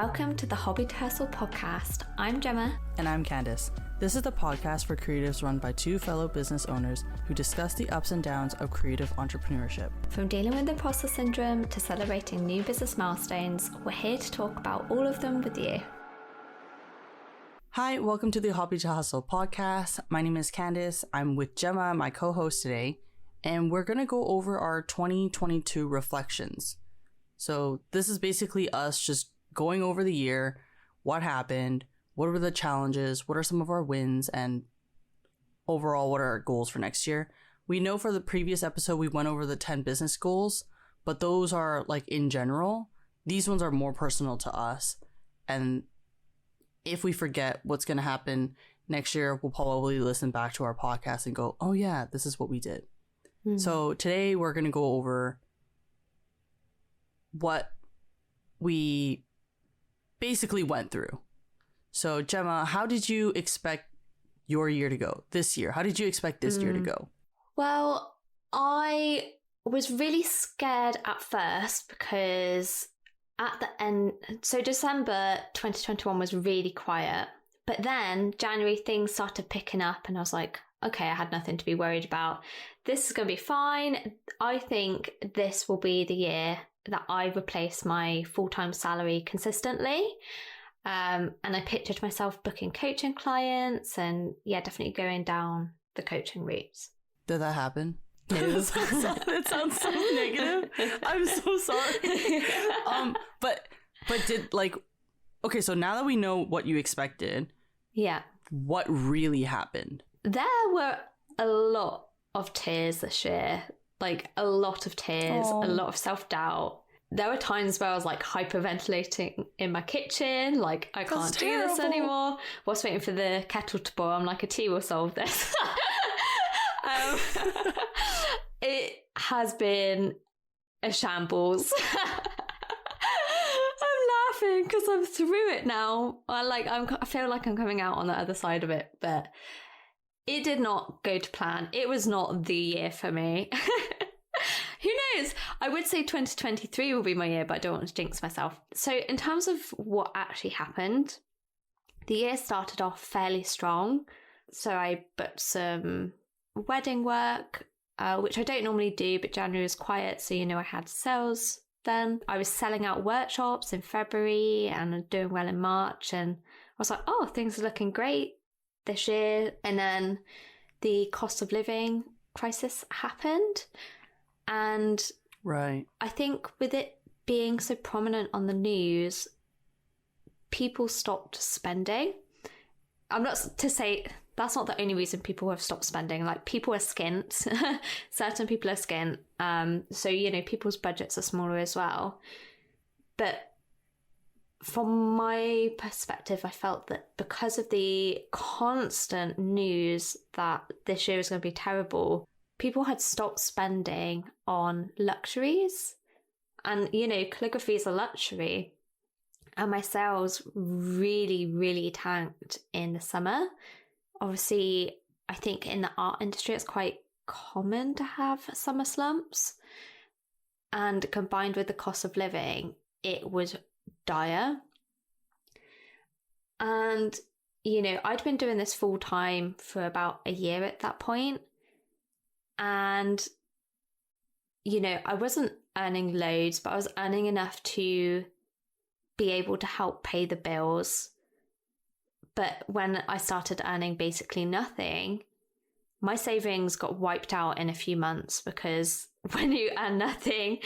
welcome to the Hobby to Hustle podcast. I'm Gemma. And I'm Candace. This is the podcast for creatives run by two fellow business owners who discuss the ups and downs of creative entrepreneurship. From dealing with imposter syndrome to celebrating new business milestones, we're here to talk about all of them with you. Hi, welcome to the Hobby to Hustle podcast. My name is Candace. I'm with Gemma, my co-host today, and we're going to go over our 2022 reflections. So this is basically us just going over the year, what happened, what were the challenges, what are some of our wins, and overall, what are our goals for next year. We know for the previous episode, we went over the 10 business goals, but those are like in general. These ones are more personal to us. And if we forget what's going to happen next year, we'll probably listen back to our podcast and go, oh yeah, this is what we did. So today we're going to go over what we basically went through. So Gemma, how did you expect your year to go this year? How did you expect this year to go? Well, I was really scared at first because at the end, so December 2021 was really quiet, but then January things started picking up and I was like, okay, I had nothing to be worried about. This is going to be fine. I think this will be the year that I replace my full-time salary consistently. And I pictured myself booking coaching clients and definitely going down the coaching routes. Did that happen? It sounds so negative. I'm so sorry. But did okay, so now that we know what you expected, what really happened? There were a lot of tears this year. Like a lot of tears, a lot of self-doubt. There were times where I was like hyperventilating in my kitchen, like I can't do this anymore. Whilst waiting for the kettle to boil, I'm like, a tea will solve this. It has been a shambles. I'm laughing because I'm through it now. I feel like I'm coming out on the other side of it, but it did not go to plan. It was not the year for me. Who knows? I would say 2023 will be my year, but I don't want to jinx myself. So in terms of what actually happened, the year started off fairly strong. So I booked some wedding work, which I don't normally do, but January was quiet. So, I had sales then. I was selling out workshops in February and doing well in March. And I was like, oh, things are looking great this year. And then the cost of living crisis happened. And right, I think with it being so prominent on the news, people stopped spending. I'm not to say that's not the only reason people have stopped spending. Like, people are skint. Certain people are skint. So, people's budgets are smaller as well. But from my perspective, I felt that because of the constant news that this year was going to be terrible, people had stopped spending on luxuries. And, calligraphy is a luxury. And my sales really, really tanked in the summer. Obviously, I think in the art industry, it's quite common to have summer slumps. And combined with the cost of living, it was dire. And, I'd been doing this full time for about a year at that point. And, I wasn't earning loads, but I was earning enough to be able to help pay the bills. But when I started earning basically nothing, my savings got wiped out in a few months, because when you earn nothing,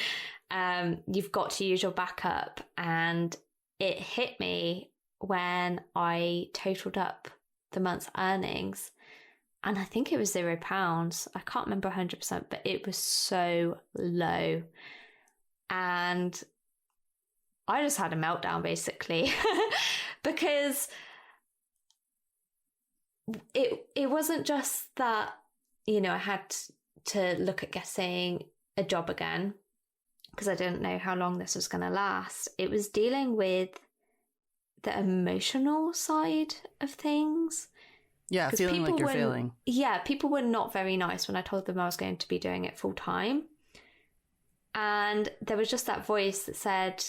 you've got to use your backup. And it hit me when I totaled up the month's earnings. And I think it was £0. I can't remember 100%, but it was so low. And I just had a meltdown, basically, because it wasn't just that, I had to look at getting a job again, because I didn't know how long this was going to last. It was dealing with the emotional side of things. Yeah, feeling like you're failing. Yeah, people were not very nice when I told them I was going to be doing it full time. And there was just that voice that said,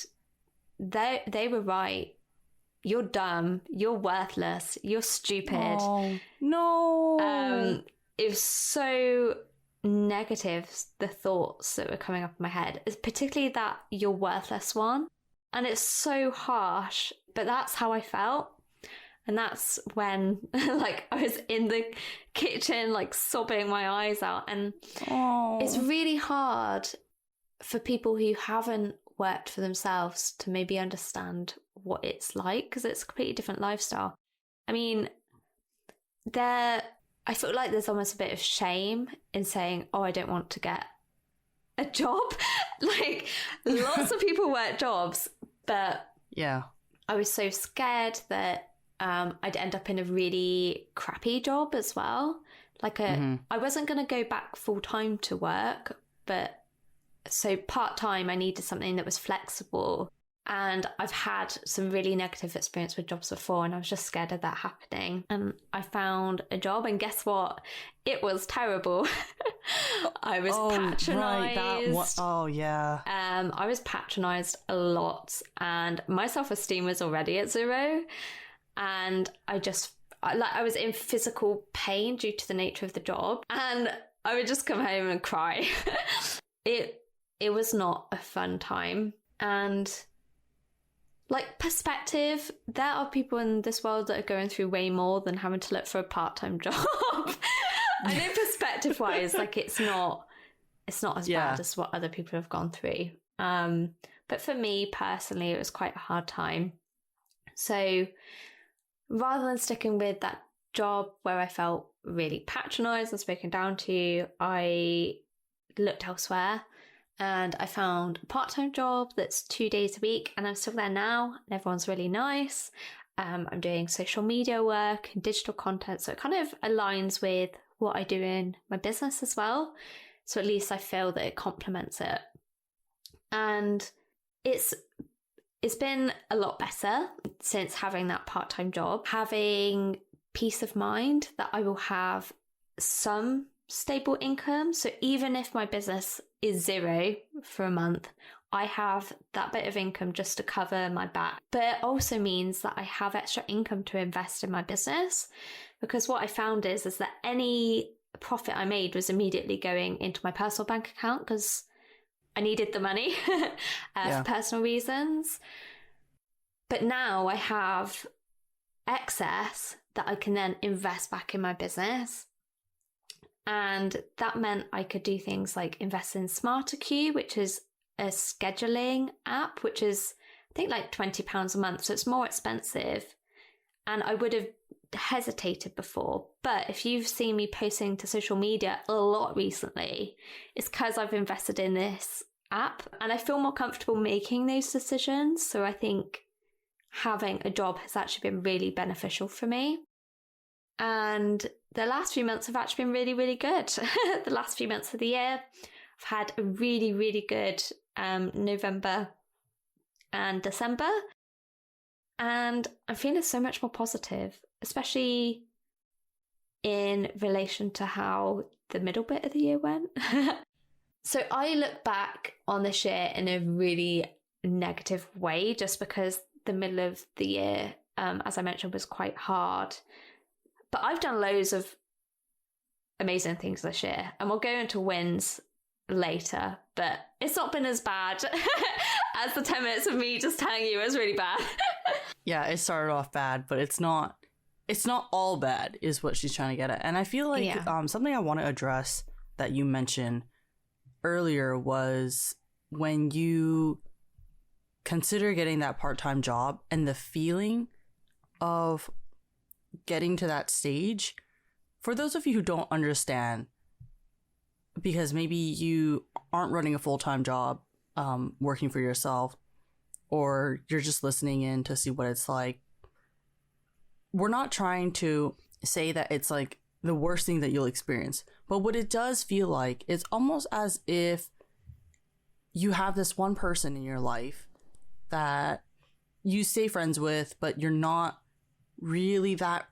they were right. You're dumb. You're worthless. You're stupid. Oh, no. It was so negative, the thoughts that were coming up in my head, particularly that you're worthless one. And it's so harsh, but that's how I felt. And that's when like I was in the kitchen, like sobbing my eyes out. And it's really hard for people who haven't worked for themselves to maybe understand what it's like, because it's a completely different lifestyle. I mean, I feel like there's almost a bit of shame in saying, oh, I don't want to get a job. Like, lots of people work jobs, but yeah, I was so scared that I'd end up in a really crappy job as well. Like I wasn't going to go back full time to work, but so part time I needed something that was flexible. And I've had some really negative experience with jobs before, and I was just scared of that happening. And I found a job, and guess what? It was terrible. I was patronised. Right, oh, yeah. I was patronised a lot, and my self-esteem was already at 0. And I was in physical pain due to the nature of the job, and I would just come home and cry. It was not a fun time. And like, perspective, there are people in this world that are going through way more than having to look for a part-time job. I know perspective wise, like it's not as bad as what other people have gone through. But for me personally, it was quite a hard time. So rather than sticking with that job where I felt really patronised and spoken down to, I looked elsewhere. And I found a part-time job that's 2 days a week, and I'm still there now, and everyone's really nice. I'm doing social media work and digital content, so it kind of aligns with what I do in my business as well. So at least I feel that it complements it. And it's been a lot better since having that part-time job, having peace of mind that I will have some stable income. So even if my business is 0 for a month, I have that bit of income just to cover my back. But it also means that I have extra income to invest in my business, because what I found is that any profit I made was immediately going into my personal bank account, because I needed the money for personal reasons. But now I have excess that I can then invest back in my business. And that meant I could do things like invest in SmarterQ, which is a scheduling app, which is, I think, like £20 a month. So it's more expensive. And I would have hesitated before. But if you've seen me posting to social media a lot recently, it's because I've invested in this app. And I feel more comfortable making those decisions. So I think having a job has actually been really beneficial for me. And the last few months have actually been really, really good. The last few months of the year, I've had a really, really good November and December. And I'm feeling so much more positive, especially in relation to how the middle bit of the year went. So I look back on this year in a really negative way, just because the middle of the year, as I mentioned, was quite hard. But I've done loads of amazing things this year, and we'll go into wins later, but it's not been as bad as the 10 minutes of me just telling you it was really bad. Yeah, it started off bad, but it's not all bad is what she's trying to get at. And I feel like something I want to address that you mentioned earlier was when you consider getting that part-time job and the feeling of getting to that stage. For those of you who don't understand, because maybe you aren't running a full-time job, working for yourself, or you're just listening in to see what it's like, we're not trying to say that it's like the worst thing that you'll experience, but what it does feel like, it's almost as if you have this one person in your life that you stay friends with, but you're not really that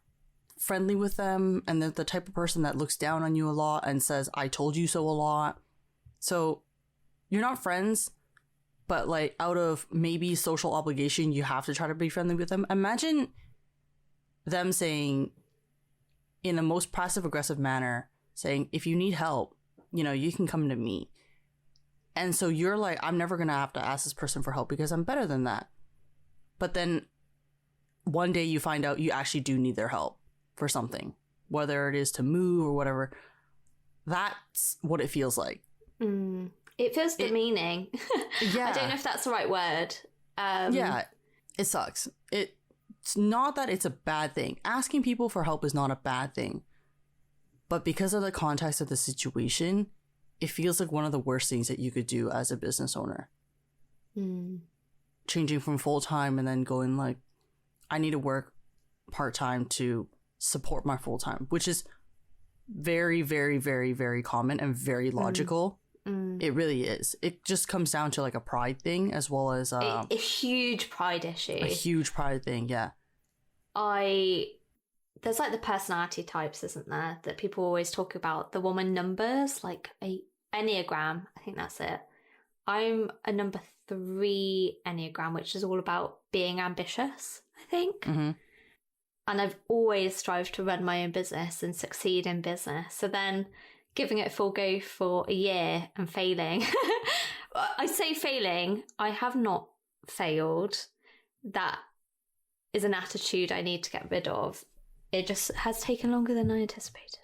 friendly with them, and they're the type of person that looks down on you a lot and says I told you so a lot. So you're not friends, but like out of maybe social obligation, you have to try to be friendly with them. Imagine them saying in the most passive aggressive manner, saying, if you need help, you know, you can come to me. And so you're like, I'm never going to have to ask this person for help because I'm better than that. But then one day you find out you actually do need their help for something, whether it is to move or whatever. That's what it feels like. It feels demeaning. Yeah. I don't know if that's the right word. Yeah, it sucks. It's not that it's a bad thing. Asking people for help is not a bad thing. But because of the context of the situation, it feels like one of the worst things that you could do as a business owner. Changing from full-time and then going like, I need to work part-time to support my full-time, which is very, very, very, very common and very logical. It really is. It just comes down to like a pride thing as well as a huge pride issue. A huge pride thing, yeah. There's like the personality types, isn't there? That people always talk about, the woman numbers, like a Enneagram. I think that's it. I'm a number 3 Enneagram, which is all about being ambitious, I think. And I've always strived to run my own business and succeed in business. So then giving it a full go for a year and failing. I say failing, I have not failed. That is an attitude I need to get rid of. It just has taken longer than I anticipated.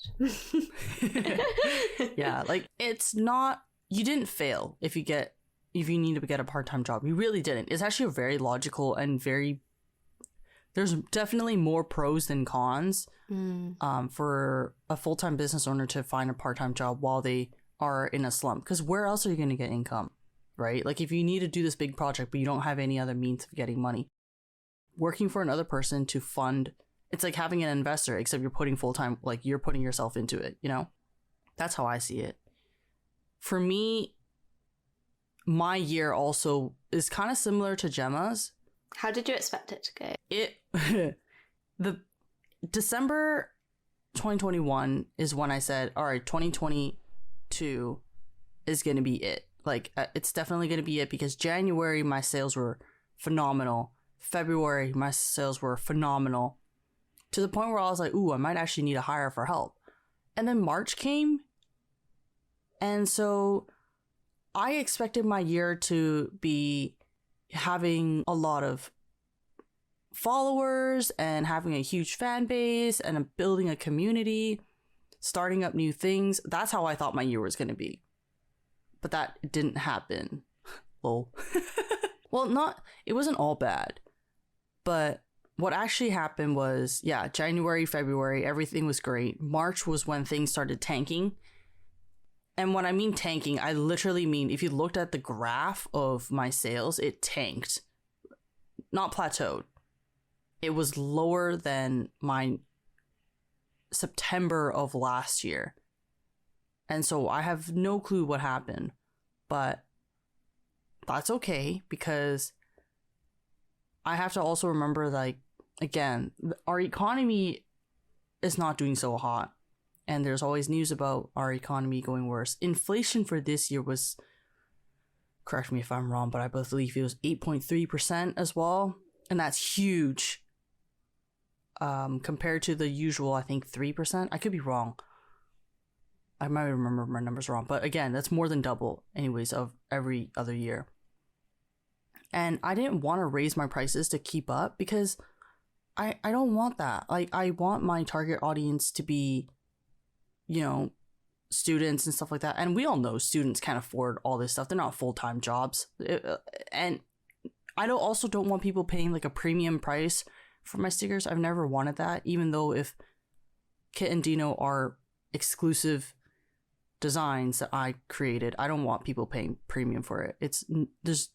Yeah, like it's not, you didn't fail if you need to get a part-time job. You really didn't. It's actually a very logical and there's definitely more pros than cons for a full-time business owner to find a part-time job while they are in a slump. Because where else are you going to get income, right? Like if you need to do this big project, but you don't have any other means of getting money, working for another person to fund, it's like having an investor, except you're putting full-time, like you're putting yourself into it, you know? That's how I see it. For me, my year also is kind of similar to Gemma's. How did you expect it to go? The December 2021 is when I said, all right, 2022 is going to be it. Like, it's definitely going to be it because January, my sales were phenomenal. February, my sales were phenomenal to the point where I was like, ooh, I might actually need to hire for help. And then March came. And so I expected my year to be having a lot of followers and having a huge fan base and building a community, starting up new things. That's how I thought my year was going to be. But that didn't happen. Lol. Well, it wasn't all bad. But what actually happened was, yeah, January, February, everything was great. March was when things started tanking. And when I mean tanking, I literally mean if you looked at the graph of my sales, it tanked. Not plateaued. It was lower than my September of last year. And so I have no clue what happened. But that's okay because I have to also remember, like, again, our economy is not doing so hot. And there's always news about our economy going worse. Inflation for this year was, correct me if I'm wrong, but I believe it was 8.3% as well. And that's huge. Compared to the usual, I think 3%. I could be wrong. I might remember my numbers wrong. But again, that's more than double anyways of every other year. And I didn't want to raise my prices to keep up because I don't want that. Like, I want my target audience to be, you know, students and stuff like that. And we all know students can't afford all this stuff. They're not full-time jobs. And I also don't want people paying like a premium price for my stickers. I've never wanted that, even though if Kit and Dino are exclusive designs that I created, I don't want people paying premium for it. It's just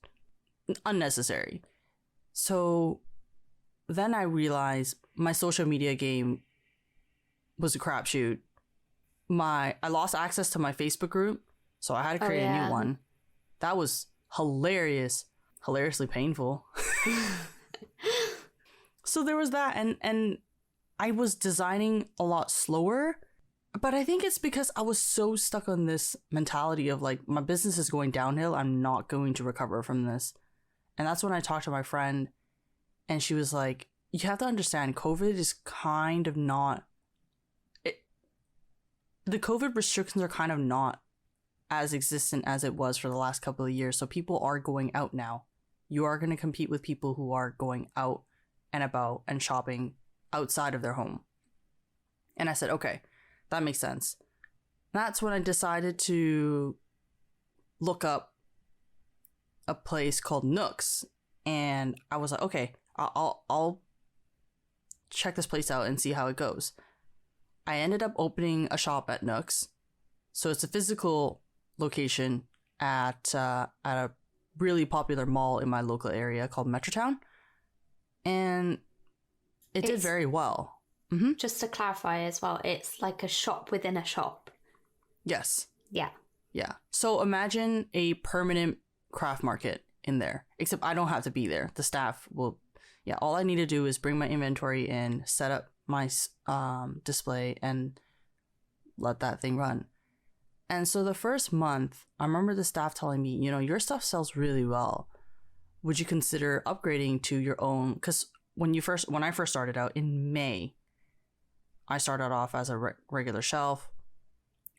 unnecessary. So then I realized my social media game was a crapshoot. I lost access to my Facebook group, so I had to create a new one. That was hilariously painful. So there was that, and I was designing a lot slower. But I think it's because I was so stuck on this mentality of like, my business is going downhill. I'm not going to recover from this. And that's when I talked to my friend, and she was like, you have to understand, COVID is kind of not, the COVID restrictions are kind of not as existent as it was for the last couple of years. So people are going out now. You are going to compete with people who are going out and about and shopping outside of their home. And I said, okay, that makes sense. That's when I decided to look up a place called Nooks, and I was like, okay, I'll check this place out and see how it goes. I ended up opening a shop at Nooks, so it's a physical location at a really popular mall in my local area called Metrotown, and it did very well. Mm-hmm. Just to clarify as well, it's like a shop within a shop. Yes. Yeah. Yeah. So imagine a permanent craft market in there, except I don't have to be there. The staff will, yeah, all I need to do is bring my inventory in, set up my display, and let that thing run. And so the first month, I remember the staff telling me, you know, your stuff sells really well. Would you consider upgrading to your own? Because when I first started out in May, I started off as a regular shelf,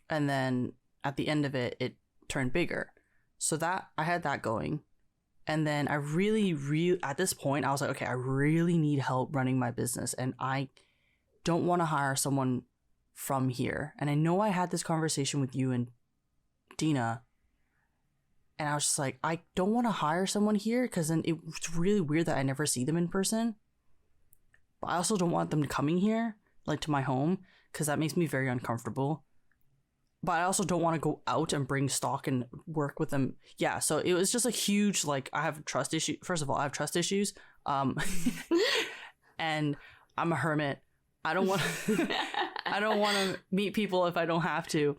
and then at the end of it, it turned bigger. So that I had that going. And then I really, at this point, I was like, okay, I really need help running my business, and I don't want to hire someone from here. And I know I had this conversation with you and Dina, and I was just like, I don't want to hire someone here because then it's really weird that I never see them in person. But I also don't want them coming here, like to my home, because that makes me very uncomfortable. But I also don't want to go out and bring stock and work with them. Yeah, so it was just a huge, like, I have trust issue. First of all, I have trust issues. And I'm a hermit. I don't want to meet people if I don't have to.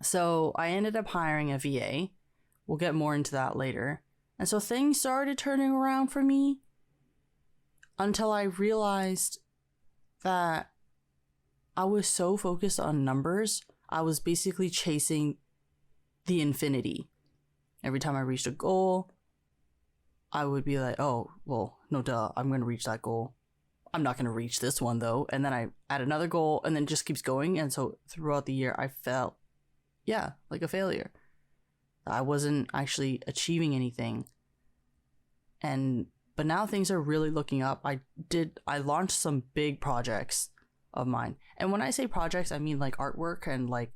So I ended up hiring a VA. We'll get more into that later. And so things started turning around for me until I realized that I was so focused on numbers. I was basically chasing the infinity. Every time I reached a goal, I would be like, oh, well, no duh, I'm going to reach that goal. I'm not going to reach this one though. And then I add another goal, and then it just keeps going. And so throughout the year, I felt, yeah, like a failure. I wasn't actually achieving anything. But now things are really looking up. I launched some big projects of mine. And when I say projects, I mean like artwork and like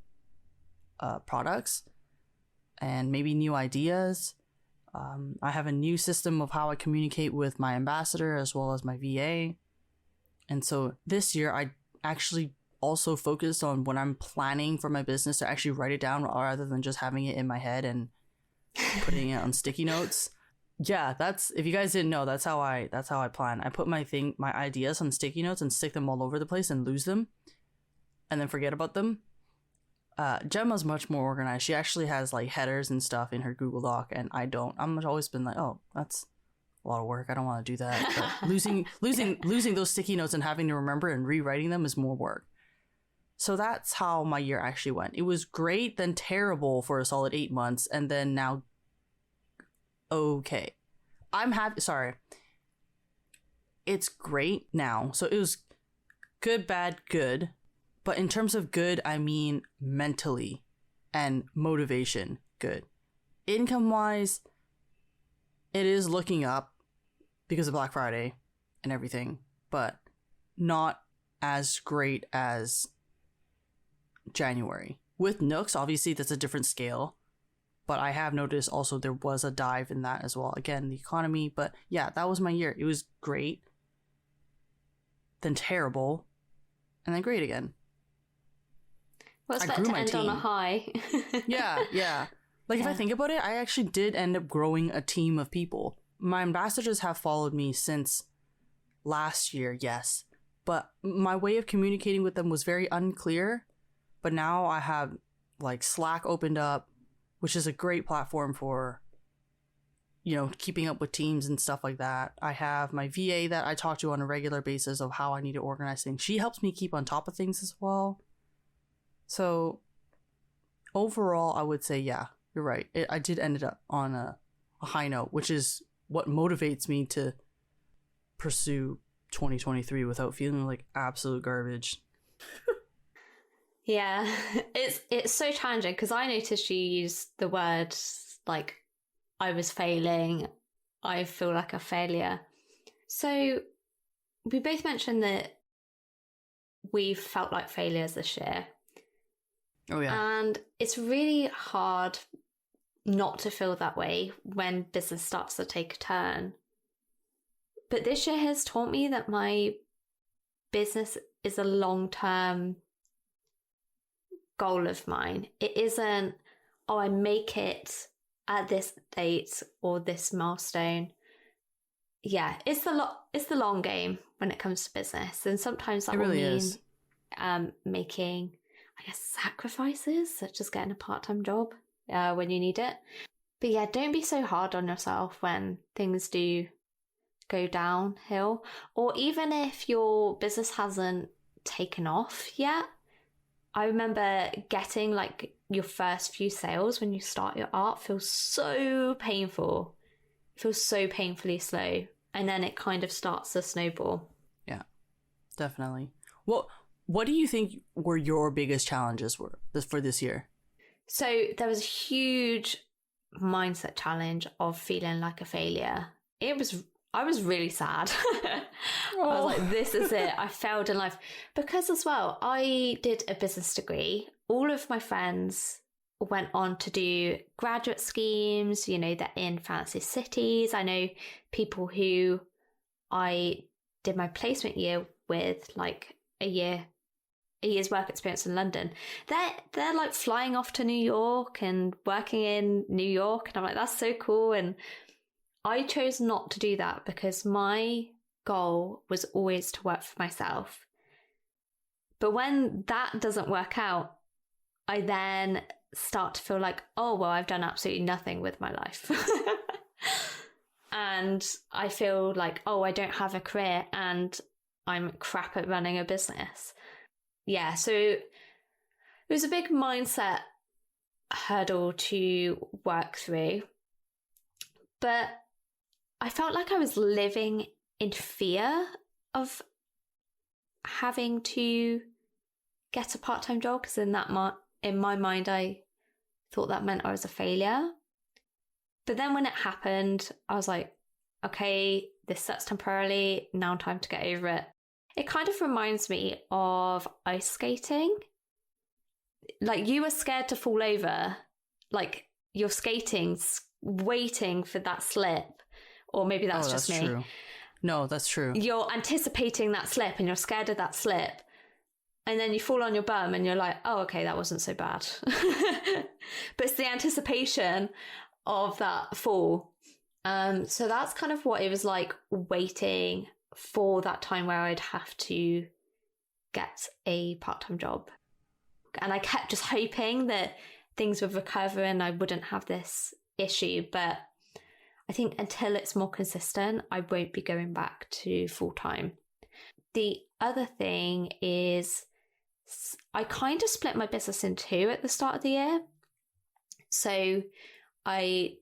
products and maybe new ideas. I have a new system of how I communicate with my ambassador as well as my VA. And so this year I actually also focused on when I'm planning for my business to actually write it down rather than just having it in my head and putting it on sticky notes. Yeah, that's, if you guys didn't know, that's how I plan. I put my ideas on sticky notes and stick them all over the place and lose them and then forget about them. Gemma's much more organized. She actually has like headers and stuff in her Google Doc, and I don't. I'm always been like, oh, that's a lot of work. I don't want to do that. But losing those sticky notes and having to remember and rewriting them is more work. So that's how my year actually went. It was great, then terrible for a solid 8 months, and then now okay. I'm happy. Sorry. It's great now. So it was good, bad, good. But in terms of good, I mean mentally and motivation good. Income-wise, it is looking up because of Black Friday and everything, but not as great as January. With Nooks, obviously, that's a different scale. But I have noticed also there was a dive in that as well. Again, the economy. But yeah, that was my year. It was great. Then terrible. And then great again. Well, it's better to end on a high. Yeah. Like, if I think about it, I actually did end up growing a team of people. My ambassadors have followed me since last year, yes. But my way of communicating with them was very unclear. But now I have, like, Slack opened up, which is a great platform for, you know, keeping up with teams and stuff like that. I have my VA that I talk to on a regular basis of how I need to organize things. She helps me keep on top of things as well. So overall, I would say, yeah, you're right. I did end up on a high note, which is what motivates me to pursue 2023 without feeling like absolute garbage. Yeah, it's so challenging because I noticed you use the word like I was failing, I feel like a failure. So we both mentioned that we felt like failures this year. Oh, yeah. And it's really hard not to feel that way when business starts to take a turn. But this year has taught me that my business is a long-term goal of mine. It isn't, oh, I make it at this date or this milestone. Yeah, it's the long game when it comes to business, and sometimes that It really will mean is. making, I guess, sacrifices, such as getting a part-time job when you need it. But yeah, don't be so hard on yourself when things do go downhill, or even if your business hasn't taken off yet. I remember getting like your first few sales when you start your art feels so painful. It feels so painfully slow. And then it kind of starts to snowball. Yeah, definitely. What do you think were your biggest challenges for this year? So there was a huge mindset challenge of feeling like a failure. I was really sad. I was like, this is it. I failed in life. Because as well, I did a business degree. All of my friends went on to do graduate schemes. You know, they're in fancy cities. I know people who I did my placement year with, like a year's work experience in London. They're like flying off to New York and working in New York. And I'm like, that's so cool. And I chose not to do that because my goal was always to work for myself. But when that doesn't work out, I then start to feel like, oh, well, I've done absolutely nothing with my life. And I feel like, oh, I don't have a career and I'm crap at running a business. Yeah, so it was a big mindset hurdle to work through. But I felt like I was living in fear of having to get a part-time job because in my mind I thought that meant I was a failure. But then when it happened, I was like, okay, this sucks temporarily, now time to get over it. It kind of reminds me of ice skating. Like you were scared to fall over, like you're skating, waiting for that slip. Or maybe that's just me. True. No, that's true. You're anticipating that slip and you're scared of that slip. And then you fall on your bum and you're like, oh, okay, that wasn't so bad. But it's the anticipation of that fall. So that's kind of what it was like waiting for that time where I'd have to get a part-time job. And I kept just hoping that things would recover and I wouldn't have this issue. But I think until it's more consistent, I won't be going back to full-time. The other thing is I kind of split my business in two at the start of the year. So I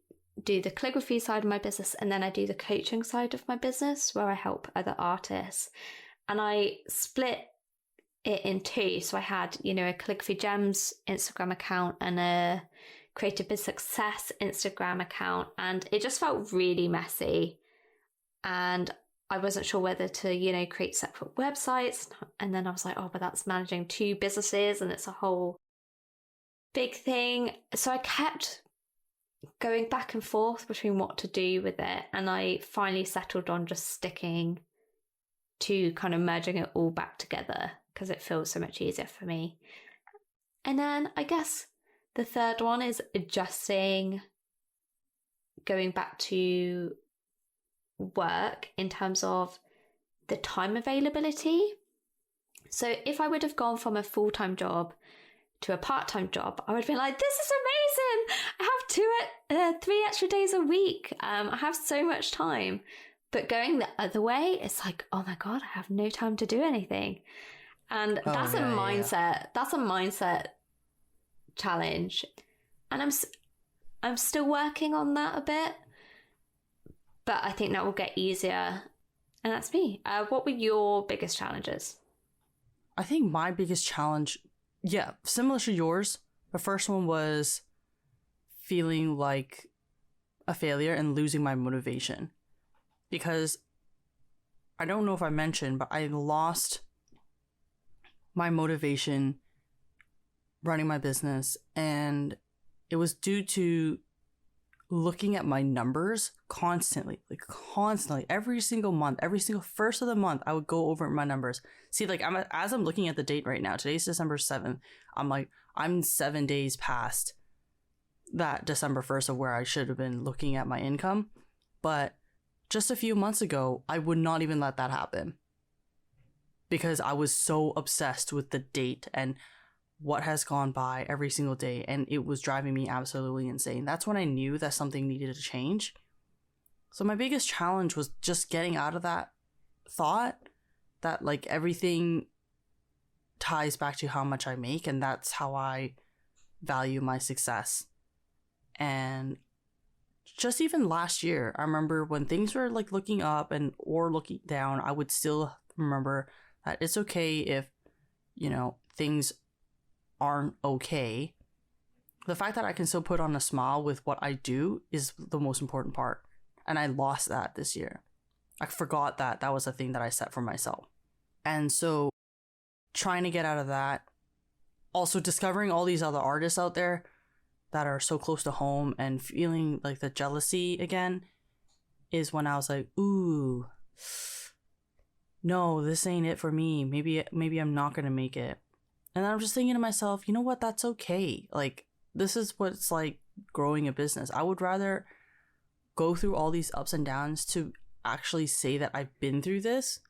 do the calligraphy side of my business and then I do the coaching side of my business where I help other artists. And I split it in two. So I had, a Calligraphy Gems Instagram account and a Creative Biz Success Instagram account, and it just felt really messy. And I wasn't sure whether to, create separate websites. And then I was like, oh, but that's managing two businesses and it's a whole big thing. So I kept going back and forth between what to do with it. And I finally settled on just sticking to kind of merging it all back together because it feels so much easier for me. And then I guess the third one is adjusting, going back to work in terms of the time availability. So if I would have gone from a full-time job to a part-time job, I would have been like, this is amazing. I have 3 extra days a week. I have so much time. But going the other way, it's like, oh my God, I have no time to do anything. And that's a mindset. Yeah. That's a mindset challenge. And I'm still working on that a bit, but I think that will get easier. And that's me. What were your biggest challenges? I think my biggest challenge, yeah, similar to yours. The first one was feeling like a failure and losing my motivation. Because I don't know if I mentioned, but I lost my motivation running my business, and it was due to looking at my numbers constantly, every single month, every single first of the month, I would go over my numbers. See, like as I'm looking at the date right now, today's December 7th, I'm 7 days past that December 1st of where I should have been looking at my income. But just a few months ago, I would not even let that happen because I was so obsessed with the date and what has gone by every single day, and it was driving me absolutely insane. That's when I knew that something needed to change. So my biggest challenge was just getting out of that thought that like everything ties back to how much I make, and that's how I value my success. And just even last year, I remember when things were like looking up and or looking down, I would still remember that it's okay if, you know, things aren't okay. The fact that I can still put on a smile with what I do is the most important part. And I lost that this year. I forgot that that was a thing that I set for myself. And so trying to get out of that, also discovering all these other artists out there that are so close to home and feeling like the jealousy again is when I was like, ooh, no, this ain't it for me. Maybe I'm not going to make it. And I'm just thinking to myself, you know what? That's okay. Like, this is what it's like growing a business. I would rather go through all these ups and downs to actually say that I've been through this.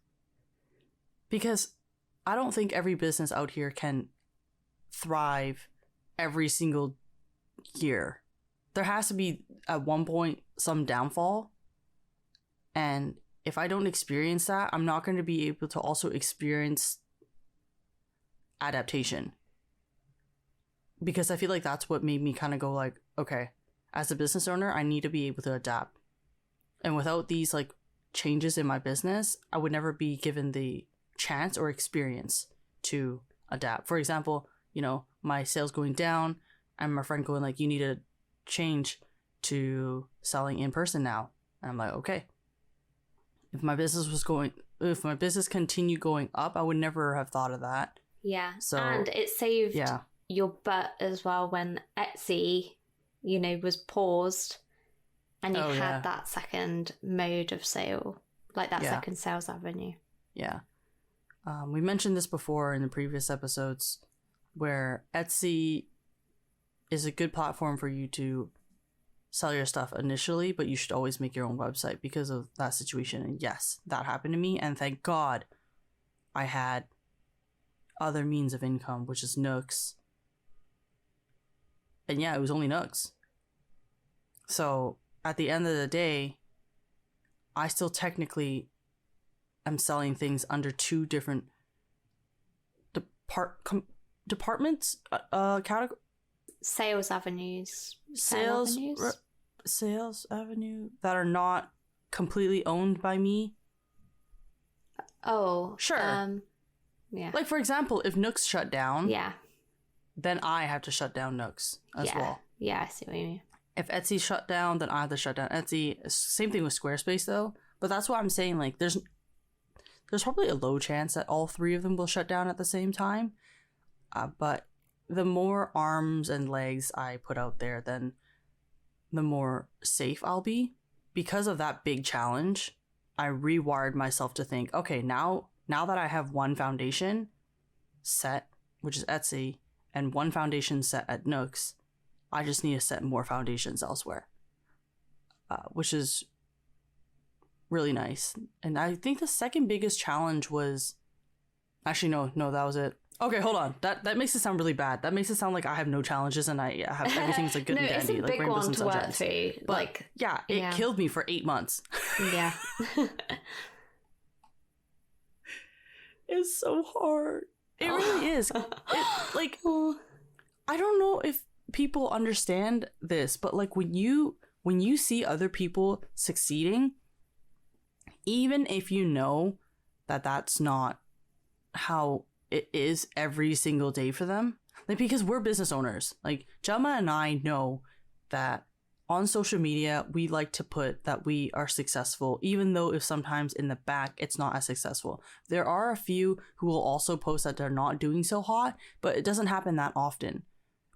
Because I don't think every business out here can thrive every single year. There has to be at one point some downfall. And if I don't experience that, I'm not going to be able to also experience adaptation, because I feel like that's what made me kind of go like, okay, as a business owner, I need to be able to adapt. And without these like changes in my business, I would never be given the chance or experience to adapt. For example, you know, my sales going down and my friend going like, you need to change to selling in person now. And I'm like, okay. If my business continued going up, I would never have thought of that. Yeah. So, and it saved your butt as well when Etsy, you know, was paused and you had that second mode of sale, like that second sales avenue. Yeah. We mentioned this before in the previous episodes where Etsy is a good platform for you to sell your stuff initially, but you should always make your own website because of that situation. And yes, that happened to me. And thank God I had other means of income, which is Nooks. And yeah, it was only Nooks. So at the end of the day, I still technically am selling things under two different departments, category. Sales avenues. Sales avenue that are not completely owned by me. Oh, sure. Yeah. Like, for example, if Nooks shut down, then I have to shut down Nooks as well. Yeah, I see what you mean. If Etsy shut down, then I have to shut down Etsy. Same thing with Squarespace, though. But that's what I'm saying. Like, there's probably a low chance that all three of them will shut down at the same time. But the more arms and legs I put out there, then the more safe I'll be. Because of that big challenge, I rewired myself to think, okay, now that I have one foundation set, which is Etsy, and one foundation set at Nooks, I just need to set more foundations elsewhere, which is really nice. And I think the second biggest challenge was... Actually, no, that was it. Okay, hold on. That makes it sound really bad. That makes it sound like I have no challenges and I have everything's like good and dandy, like rainbows and sunshines. But like, it killed me for 8 months. Yeah. It's so hard. It really is. I don't know if people understand this, but like when you see other people succeeding, even if you know that that's not how it is every single day for them, like, because we're business owners, like Gemma and I know that on social media we like to put that we are successful, even though if sometimes in the back it's not as successful. There are a few who will also post that they're not doing so hot, but it doesn't happen that often.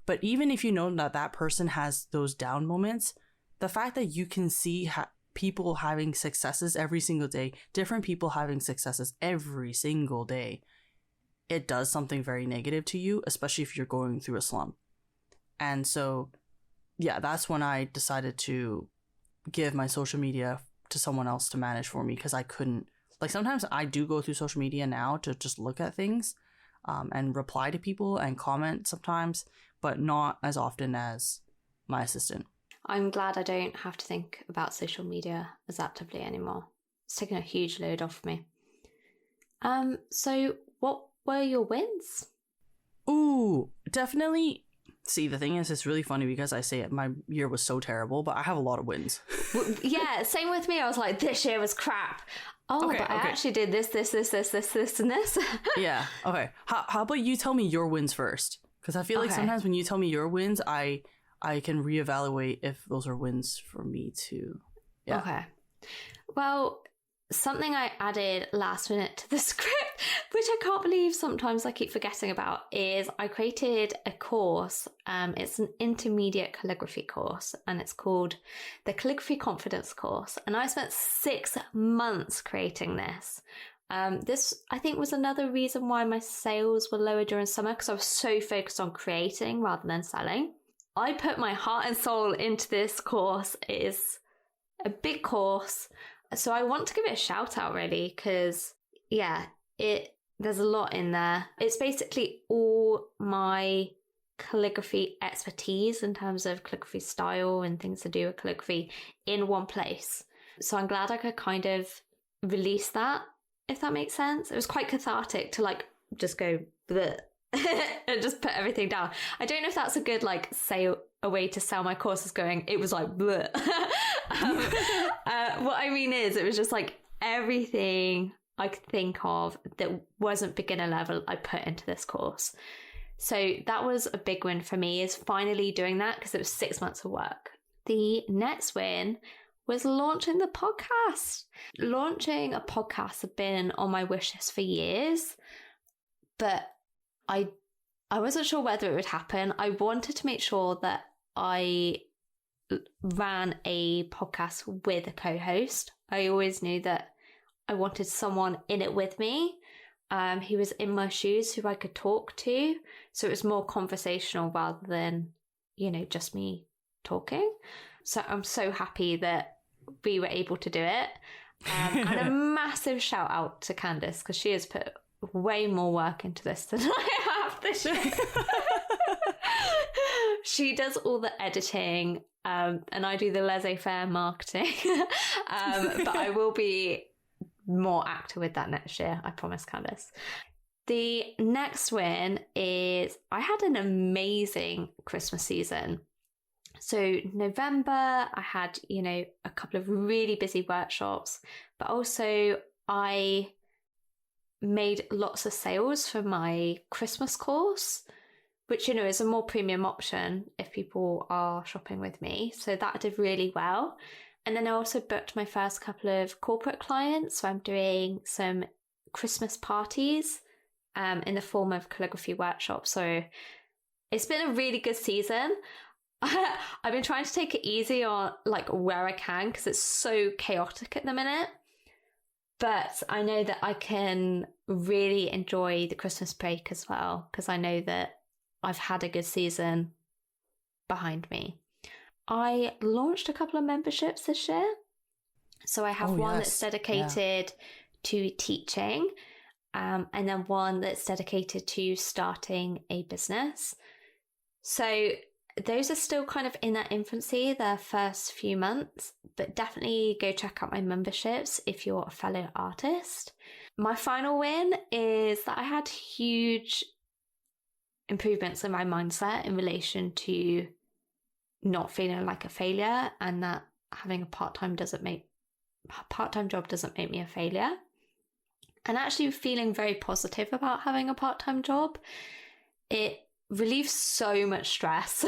But even if you know that that person has those down moments, the fact that you can see people having successes every single day, different people having successes every single day, it does something very negative to you, especially if you're going through a slump. And so, yeah, that's when I decided to give my social media to someone else to manage for me, because I couldn't, like, sometimes I do go through social media now to just look at things and reply to people and comment sometimes, but not as often as my assistant. I'm glad I don't have to think about social media as actively anymore. It's taken a huge load off me. So what were your wins? Ooh, definitely. See, the thing is, it's really funny because I say it, my year was so terrible, but I have a lot of wins. Yeah, same with me. I was like, this year was crap. Oh, okay, but I actually did this, and this. Yeah, okay. How about you tell me your wins first? Because I feel like sometimes when you tell me your wins, I can reevaluate if those are wins for me too. Yeah. Okay. Well, something I added last minute to the script, which I can't believe sometimes I keep forgetting about, is I created a course. It's an intermediate calligraphy course, and it's called the Calligraphy Confidence course. And I spent 6 months creating this. This, I think, was another reason why my sales were lower during summer, because I was so focused on creating rather than selling. I put my heart and soul into this course. It is a big course. So I want to give it a shout out, really, because, yeah, there's a lot in there. It's basically all my calligraphy expertise in terms of calligraphy style and things to do with calligraphy in one place. So I'm glad I could kind of release that, if that makes sense. It was quite cathartic to like just go bleh and just put everything down. I don't know if that's a good a way to sell my courses, going, it was like bleh. What I mean is, it was just like everything I could think of that wasn't beginner level I put into this course. So that was a big win for me, is finally doing that, because it was 6 months of work. The next win was launching the podcast. Launching a podcast had been on my wish list for years, but I wasn't sure whether it would happen. I wanted to make sure that I ran a podcast with a co-host. I always knew that I wanted someone in it with me, who was in my shoes, who I could talk to. So it was more conversational rather than, just me talking. So I'm so happy that we were able to do it. And a massive shout out to Candace, because she has put way more work into this than I have this year. She does all the editing, and I do the laissez-faire marketing. But I will be more active with that next year, I promise, Candace. The next win is I had an amazing Christmas season. So November, I had, a couple of really busy workshops, but also I made lots of sales for my Christmas course, which, is a more premium option if people are shopping with me. So that did really well. And then I also booked my first couple of corporate clients. So I'm doing some Christmas parties in the form of calligraphy workshops. So it's been a really good season. I've been trying to take it easy on where I can, because it's so chaotic at the minute. But I know that I can really enjoy the Christmas break as well, because I know that I've had a good season behind me. I launched a couple of memberships this year. So I have one that's dedicated to teaching, and then one that's dedicated to starting a business. So those are still kind of in their infancy, their first few months, but definitely go check out my memberships if you're a fellow artist. My final win is that I had improvements in my mindset in relation to not feeling like a failure, and that having a part-time job doesn't make me a failure, and actually feeling very positive about having a part-time job. It relieves so much stress,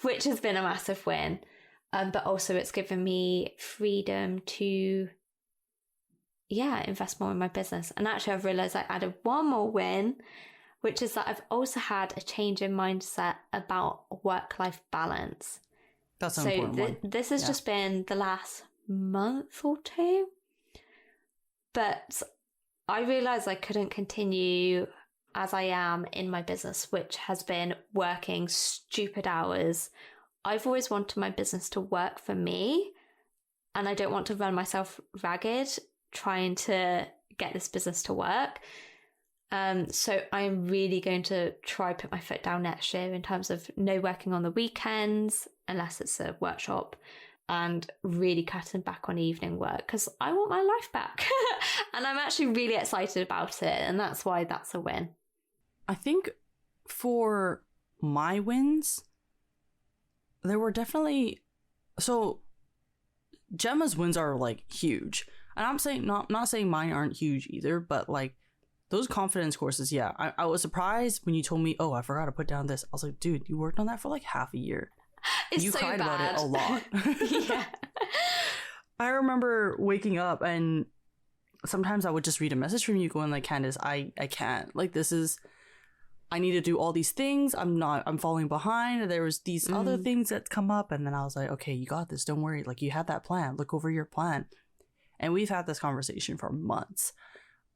which has been a massive win. But also it's given me freedom to, invest more in my business. And actually I've realised I added one more win, which is that I've also had a change in mindset about work-life balance. That's an important one. This has just been the last month or two. But I realised I couldn't continue as I am in my business, which has been working stupid hours. I've always wanted my business to work for me, and I don't want to run myself ragged trying to get this business to work. So I'm really going to try put my foot down next year in terms of no working on the weekends unless it's a workshop, and really cutting back on evening work because I want my life back. And I'm actually really excited about it, and that's why that's a win. I think for my wins, there were definitely... So Gemma's wins are like huge. And I'm saying not saying mine aren't huge either, but like those confidence courses, I was surprised when you told me, oh, I forgot to put down this. I was like, dude, you worked on that for like half a year. You so cried bad about it a lot. Yeah. I remember waking up and sometimes I would just read a message from you going like, Candace, I can't. Like, I need to do all these things. I'm falling behind. There was these other things that come up. And then I was like, okay, you got this. Don't worry. Like, you had that plan. Look over your plan. And we've had this conversation for months.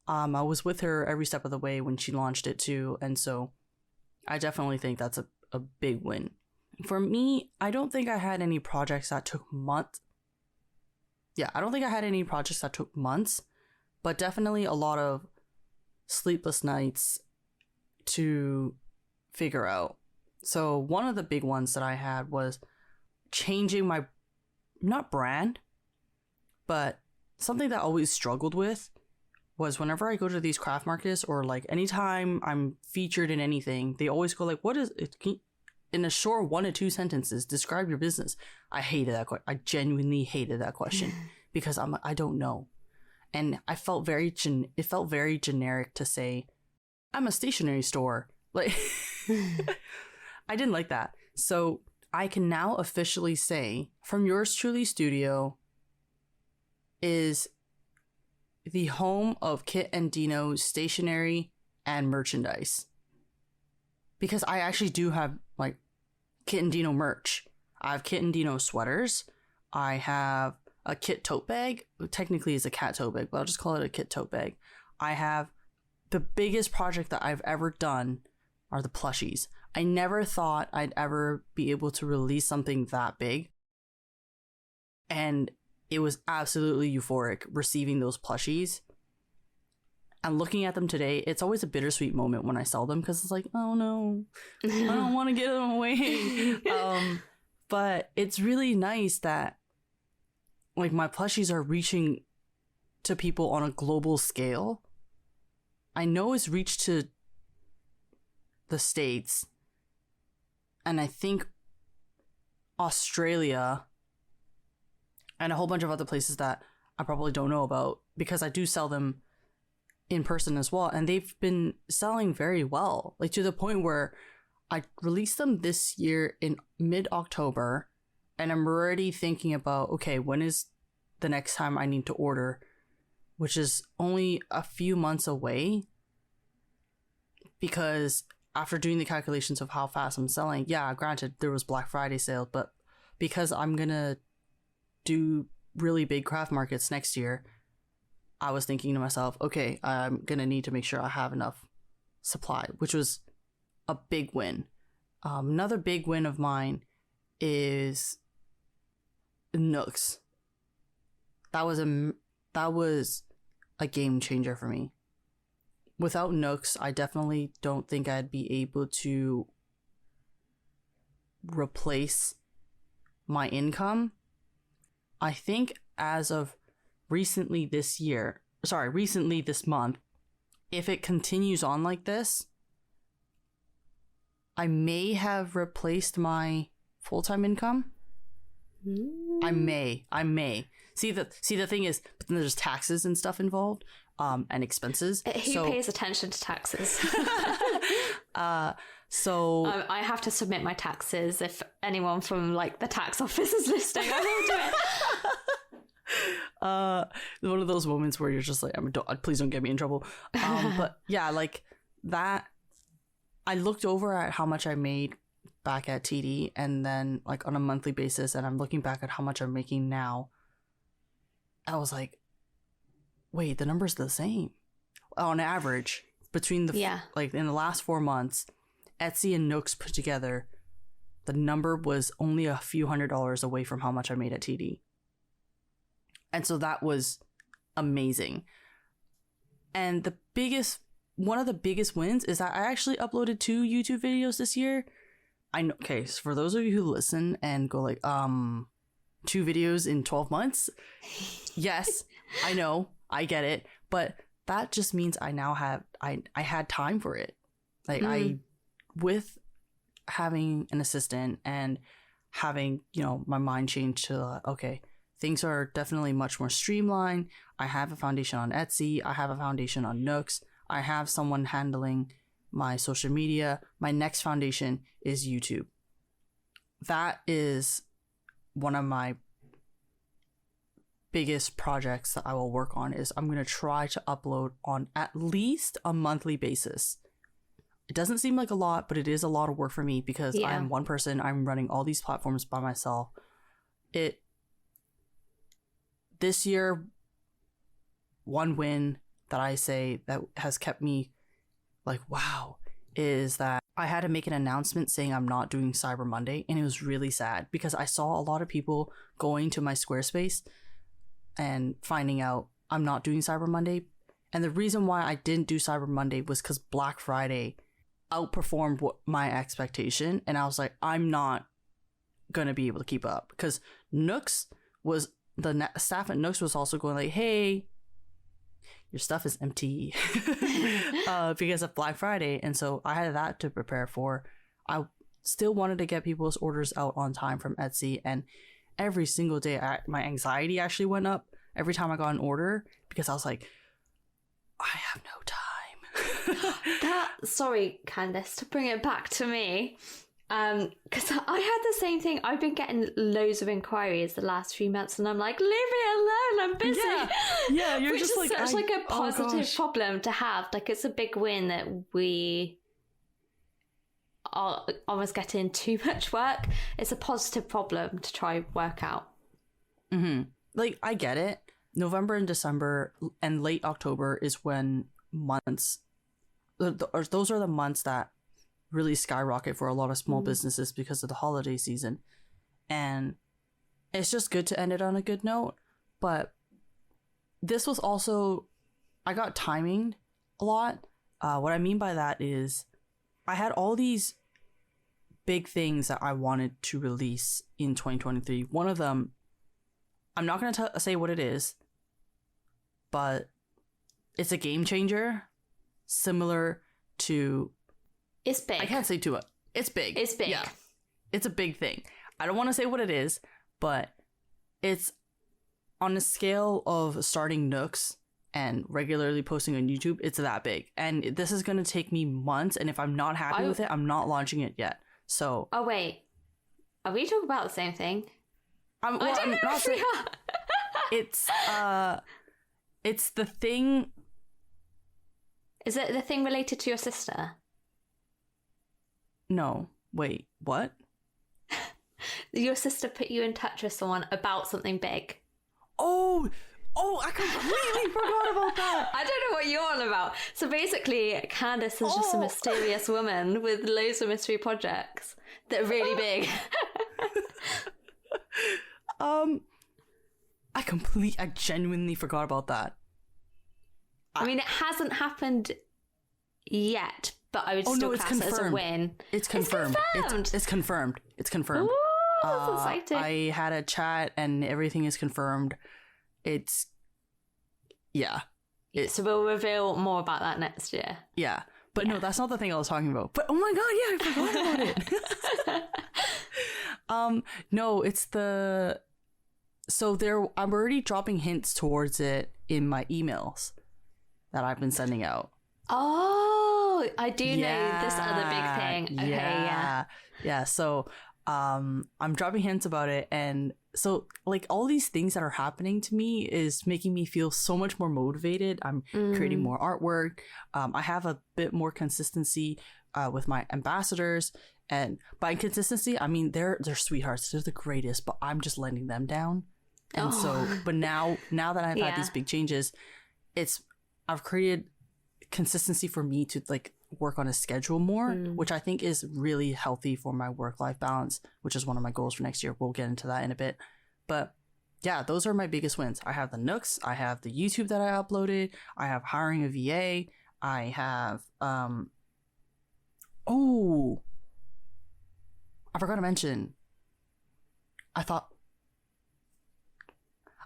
I was with her every step of the way when she launched it too. And so I definitely think that's a big win. For me, I don't think I had any projects that took months. Yeah, I don't think I had any projects that took months, but definitely a lot of sleepless nights to figure out. So one of the big ones that I had was changing my, not brand, but something that I always struggled with was whenever I go to these craft markets or like anytime I'm featured in anything, they always go like, what is it? In a short 1 to 2 sentences, describe your business. I hated that question. I genuinely hated that question because I don't know. And it felt very generic to say, I'm a stationery store. Like, I didn't like that. So I can now officially say From Yours Truly Studio is the home of Kit and Dino stationery and merchandise. Because I actually do have like Kit and Dino merch. I have Kit and Dino sweaters. I have a Kit tote bag. Technically it's a cat tote bag, but I'll just call it a Kit tote bag. I have the biggest project that I've ever done are the plushies. I never thought I'd ever be able to release something that big. And it was absolutely euphoric receiving those plushies. And looking at them today, it's always a bittersweet moment when I sell them because it's like, oh no, I don't want to give them away. But it's really nice that like my plushies are reaching to people on a global scale. I know it's reached to the States and I think Australia and a whole bunch of other places that I probably don't know about because I do sell them in person as well, and they've been selling very well, like to the point where I released them this year in mid-October and I'm already thinking about, okay, when is the next time I need to order, which is only a few months away, because after doing the calculations of how fast I'm selling, yeah, granted there was Black Friday sale, but because I'm gonna do really big craft markets next year, I was thinking to myself, okay, I'm gonna need to make sure I have enough supply, which was a big win. Another big win of mine is Nooks. That was a game changer for me. Without Nooks, I definitely don't think I'd be able to replace my income. I think as of recently this month, if it continues on like this, I may have replaced my full-time income. I may. See, the thing is, but then there's taxes and stuff involved, and expenses. Who pays attention to taxes? So I have to submit my taxes. If anyone from like the tax office is listening, I will do it. One of those moments where you're just like, please don't get me in trouble. But yeah, like that. I looked over at how much I made back at TD, and then like on a monthly basis, and I'm looking back at how much I'm making now. I was like, wait, the number's the same on average between like in the last 4 months. Etsy and Nooks put together, the number was only a few $100s away from how much I made at TD. And so that was amazing. And one of the biggest wins is that I actually uploaded 2 YouTube videos this year. I know, okay, so for those of you who listen and go like, 2 videos in 12 months. Yes, I know, I get it. But that just means I now have, I had time for it. Like with having an assistant and having, my mind changed to, okay, things are definitely much more streamlined. I have a foundation on Etsy. I have a foundation on Nooks. I have someone handling my social media. My next foundation is YouTube. That is one of my biggest projects that I will work on. Is I'm going to try to upload on at least a monthly basis. It doesn't seem like a lot, but it is a lot of work for me because I'm one person. I'm running all these platforms by myself. This year, one win that I say that has kept me like, wow, is that I had to make an announcement saying I'm not doing Cyber Monday. And it was really sad because I saw a lot of people going to my Squarespace and finding out I'm not doing Cyber Monday. And the reason why I didn't do Cyber Monday was because Black Friday outperformed my expectation. And I was like, I'm not going to be able to keep up because Nooks was, the staff at Nooks was also going like, hey, your stuff is empty because of Black Friday. And so I had that to prepare for. I still wanted to get people's orders out on time from Etsy. And every single day, my anxiety actually went up every time I got an order because I was like, I have no time. Sorry, Candace, to bring it back to me. Because I had the same thing. I've been getting loads of inquiries the last few months, and I'm like, leave me alone, I'm busy. Yeah, you're which just is such like a positive problem to have. Like, it's a big win that we are almost getting too much work. It's a positive problem to try work out. Like, I get it. November and December and late October is when months, those are the months that really skyrocket for a lot of small businesses because of the holiday season. And it's just good to end it on a good note. But this was also, I got timing a lot. What I mean by that is I had all these big things that I wanted to release in 2023. One of them, I'm not going to say what it is, but it's a game changer similar to... It's big. I can't say too much. It's big. It's big. Yeah. It's a big thing. I don't want to say what it is, but it's on a scale of starting Nooks and regularly posting on YouTube, it's that big. And this is going to take me months, and if I'm not happy with it, I'm not launching it yet. So... Oh, wait. Are we talking about the same thing? I'm not saying... It's the thing... Is it the thing related to your sister? No. Wait, what? Your sister put you in touch with someone about something big. Oh, I completely forgot about that. I don't know what you're on about. So basically, Candace is just a mysterious woman with loads of mystery projects that are really big. I genuinely forgot about that. I mean, it hasn't happened yet, but I would still class it as a win. It's confirmed. It's confirmed. It's confirmed. Ooh, that's exciting. I had a chat and everything is confirmed. So we'll reveal more about that next year. Yeah. But no, that's not the thing I was talking about. But oh my god, yeah, I forgot about it. No, it's the... So I'm already dropping hints towards it in my emails that I've been sending out. Oh, I do know this other big thing. Okay, Yeah. So I'm dropping hints about it, and so like all these things that are happening to me is making me feel so much more motivated. I'm creating more artwork. I have a bit more consistency with my ambassadors, and by consistency I mean they're sweethearts, they're the greatest, but I'm just letting them down. And so but now that I've had these big changes, I've created consistency for me to like work on a schedule more, which I think is really healthy for my work-life balance, which is one of my goals for next year. We'll get into that in a bit. But yeah, those are my biggest wins. I have the Nooks, I have the YouTube that I uploaded, I have hiring a VA, I have I forgot to mention,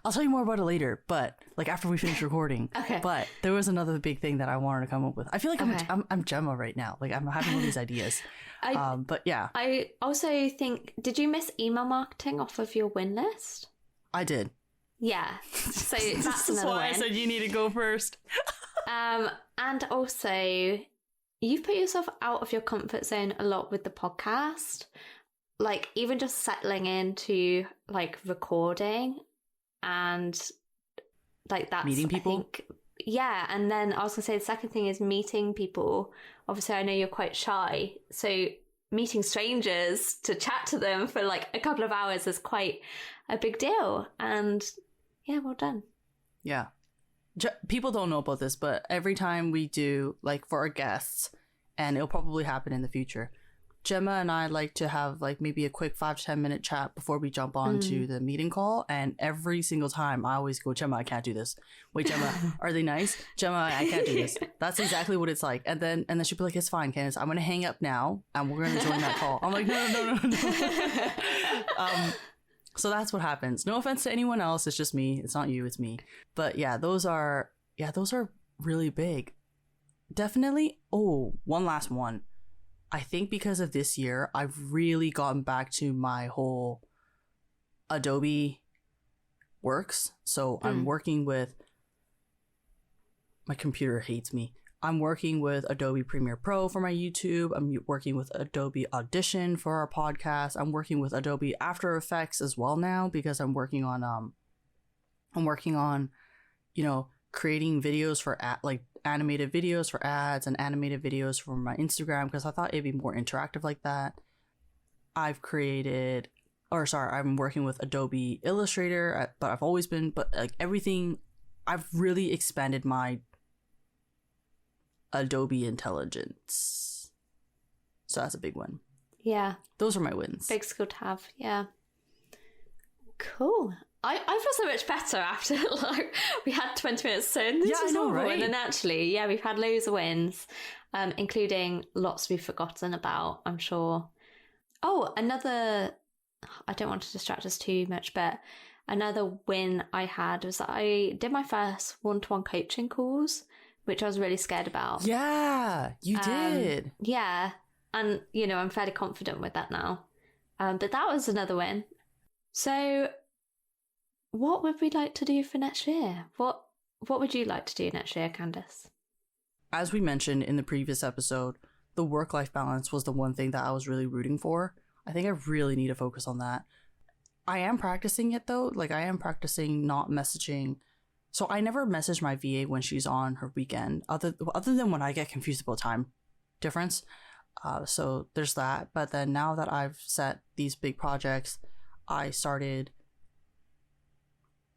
I'll tell you more about it later, but like after we finish recording. Okay. But there was another big thing that I wanted to come up with. I feel like I'm Gemma right now. Like I'm having all these ideas. But yeah. I also think, did you miss email marketing off of your win list? I did. Yeah. So that's That's another why win. I said you need to go first. And also, you've put yourself out of your comfort zone a lot with the podcast. Like even just settling into like recording. And like that's meeting people. I think, yeah. And then I was gonna say the second thing is meeting people. Obviously I know you're quite shy, so meeting strangers to chat to them for like a couple of hours is quite a big deal. And yeah, well done. Yeah, people don't know about this, but every time we do like for our guests, and it'll probably happen in the future, Gemma and I like to have like maybe a quick 5 to 10 minute chat before we jump on to the meeting call. And every single time I always go, Gemma, I can't do this. Wait, Gemma, are they nice? Gemma, I can't do this. That's exactly what it's like. And then she'll be like, it's fine, Candace, I'm going to hang up now and we're going to join that call. I'm like, no. So that's what happens. No offense to anyone else. It's just me. It's not you. It's me. But yeah, those are really big. Definitely. Oh, one last one. I think because of this year, I've really gotten back to my whole Adobe works. So I'm working with, my computer hates me. I'm working with Adobe Premiere Pro for my YouTube. I'm working with Adobe Audition for our podcast. I'm working with Adobe After Effects as well now because I'm working on, you know, creating videos for like animated videos for ads and animated videos for my Instagram because I thought it'd be more interactive like that. I'm working with Adobe Illustrator, but I've always been, but like everything, I've really expanded my Adobe intelligence. So that's a big one. Yeah. Those are my wins. Big skill to have. Yeah. Cool. I feel so much better after like we had 20 minutes so this was horrible. Right? And actually, yeah, we've had loads of wins, including lots we've forgotten about, I'm sure. Oh, another, I don't want to distract us too much, but another win I had was that I did my first one-to-one coaching calls, which I was really scared about. Yeah, you did. Yeah, and you know, I'm fairly confident with that now. But that was another win. So what would we like to do for next year? What would you like to do next year, Candace? As we mentioned in the previous episode, the work-life balance was the one thing that I was really rooting for. I think I really need to focus on that. I am practicing it though. Like I am practicing not messaging. So I never message my VA when she's on her weekend, other than when I get confused about time difference. So there's that. But then now that I've set these big projects, I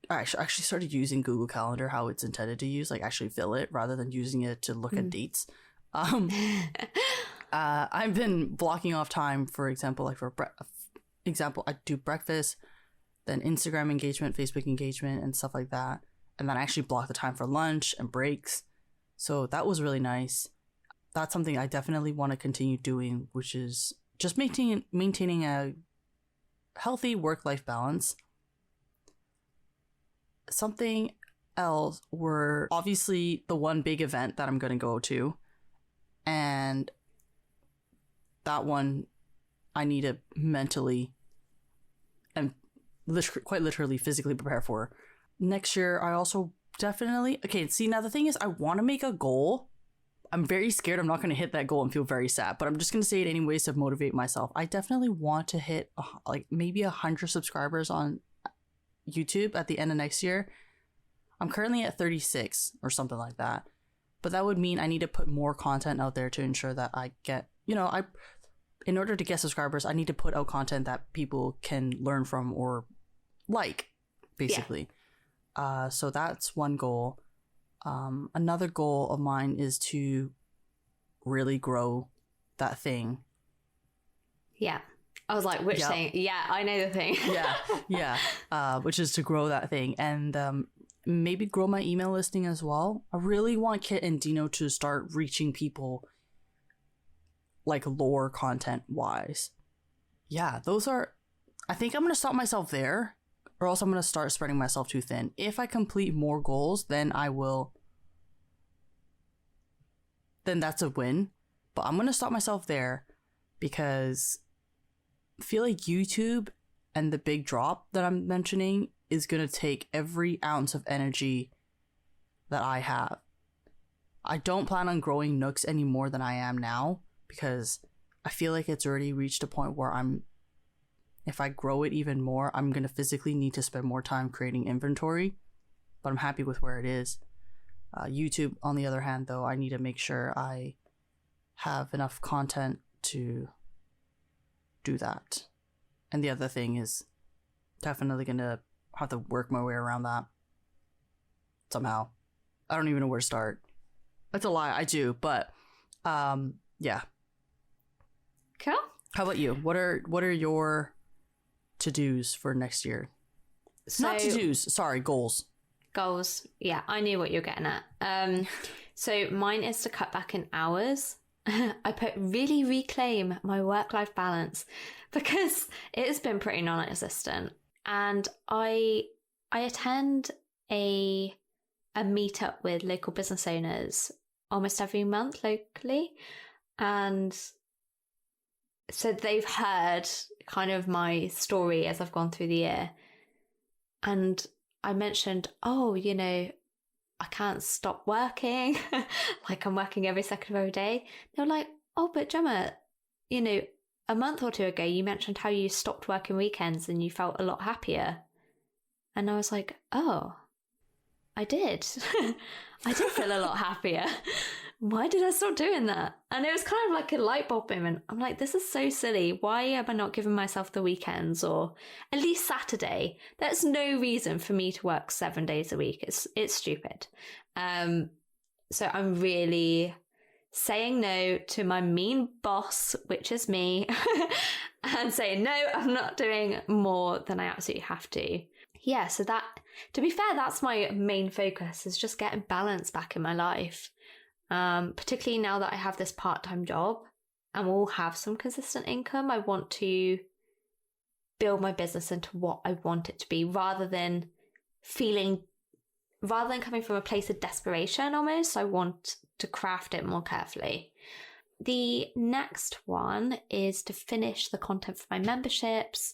actually started using Google Calendar how it's intended to use, like actually fill it rather than using it to look at dates. I've been blocking off time, for example, like I do breakfast, then Instagram engagement, Facebook engagement, and stuff like that. And then I actually block the time for lunch and breaks. So that was really nice. That's something I definitely want to continue doing, which is just maintaining a healthy work-life balance. Something else were obviously the one big event that I'm going to go to And that one I need to mentally and quite literally physically prepare for. Next year, I also definitely... Okay, see, now the thing is, I want to make a goal. I'm very scared I'm not going to hit that goal and feel very sad, but I'm just going to say it anyways to motivate myself. I definitely want to hit like maybe 100 subscribers on YouTube at the end of next year. I'm currently at 36 or something like that, but that would mean I need to put more content out there to ensure that I get, in order to get subscribers, I need to put out content that people can learn from or like, basically. Yeah. So that's one goal. Another goal of mine is to really grow that thing. Yeah. I was like, which thing? Yeah, I know the thing. Yeah. Which is to grow that thing and maybe grow my email listing as well. I really want Kit and Dino to start reaching people like lore content wise. Yeah, those are... I think I'm going to stop myself there, or else I'm going to start spreading myself too thin. If I complete more goals, then that's a win. But I'm going to stop myself there because I feel like YouTube and the big drop that I'm mentioning is going to take every ounce of energy that I have. I don't plan on growing Nooks any more than I am now because I feel like it's already reached a point where if I grow it even more, I'm going to physically need to spend more time creating inventory, but I'm happy with where it is. YouTube, on the other hand, though, I need to make sure I have enough content to do that. And the other thing is definitely going to have to work my way around that somehow. I don't even know where to start. That's a lie. I do, but yeah. Cool. How about you? What are your to-dos for next year? Not to-dos, sorry, goals. Goals. Yeah, I knew what you're getting at. So mine is to cut back in hours. I put really reclaim my work-life balance because it has been pretty non-existent. And I attend a meetup with local business owners almost every month locally. And so they've heard kind of my story as I've gone through the year. And I mentioned, I can't stop working. Like I'm working every second of every day. They're like, oh, but Gemma, a month or two ago, you mentioned how you stopped working weekends and you felt a lot happier. And I was like, oh, I did. I did feel a lot happier. Why did I stop doing that? And it was kind of like a light bulb moment. I'm like, this is so silly. Why am I not giving myself the weekends or at least Saturday? There's no reason for me to work 7 days a week. It's stupid. So I'm really saying no to my mean boss, which is me, and saying, no, I'm not doing more than I absolutely have to. Yeah, so that, to be fair, that's my main focus, is just getting balance back in my life. Particularly now that I have this part-time job and will have some consistent income, I want to build my business into what I want it to be rather than coming from a place of desperation almost. I want to craft it more carefully. The next one is to finish the content for my memberships.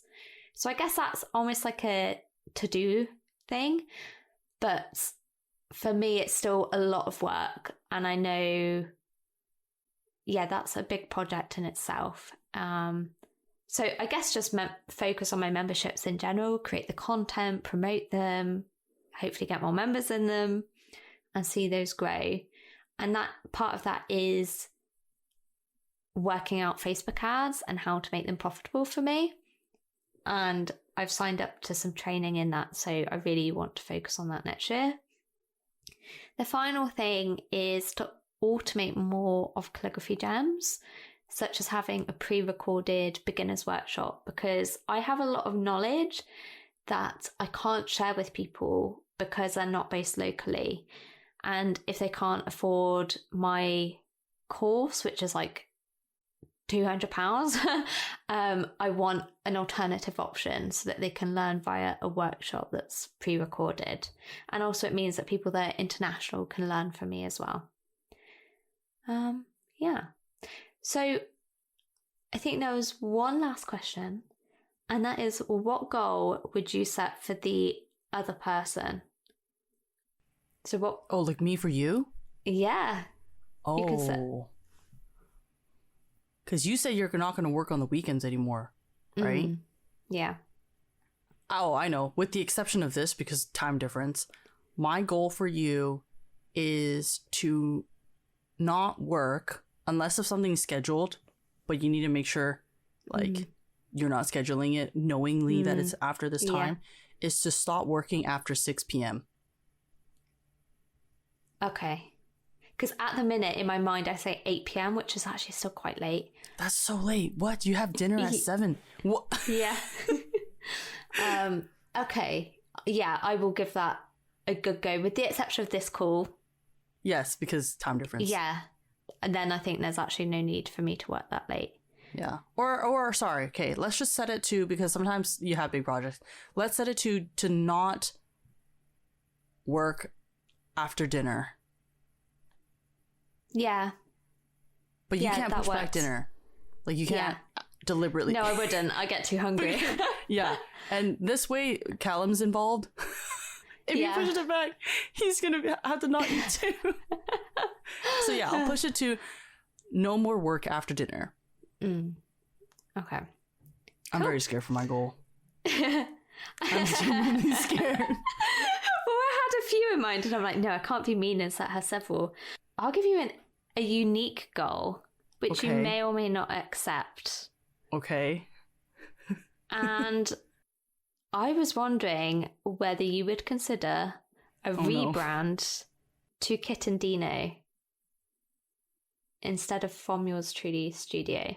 So I guess that's almost like a to-do thing, but for me, it's still a lot of work. And I know, that's a big project in itself. So I guess just focus on my memberships in general, create the content, promote them, hopefully get more members in them and see those grow. And that part of that is working out Facebook ads and how to make them profitable for me. And I've signed up to some training in that. So I really want to focus on that next year. The final thing is to automate more of calligraphy gems, such as having a pre-recorded beginner's workshop, because I have a lot of knowledge that I can't share with people because they're not based locally. And if they can't afford my course, which is like £200, I want an alternative option so that they can learn via a workshop that's pre-recorded. And also it means that people that are international can learn from me as well. Yeah. So I think there was one last question, and that is, what goal would you set for the other person? So what? Oh, like me for you? Yeah. You can set. Oh. Because you said you're not going to work on the weekends anymore, right? Yeah. Oh, I know. With the exception of this, because time difference, my goal for you is to not work unless if something's scheduled, but you need to make sure, like, you're not scheduling it knowingly that it's after this time, is to stop working after 6 p.m. Okay. Because at the minute, in my mind, I say 8 p.m., which is actually still quite late. That's so late. What? You have dinner at 7? What? Yeah. Okay. Yeah, I will give that a good go, with the exception of this call. Yes, because time difference. Yeah. And then I think there's actually no need for me to work that late. Yeah. Or sorry, okay, let's just set it to, because sometimes you have big projects. Let's set it to not work after dinner. Yeah. But you Yeah, can't that push back works. dinner. Like, you can't deliberately. No, I wouldn't. I get too hungry. Yeah. And this way, Callum's involved. If you push it back, he's going to have to not eat too. So yeah, I'll push it to no more work after dinner. Okay. I'm very scared for my goal. I'm genuinely scared. Well, I had a few in mind, and I'm like, no, I can't be mean and set her several. I'll give you a unique goal, which you may or may not accept. Okay. And I was wondering whether you would consider a rebrand to Kit and Dino instead of From Yours Truly Studio.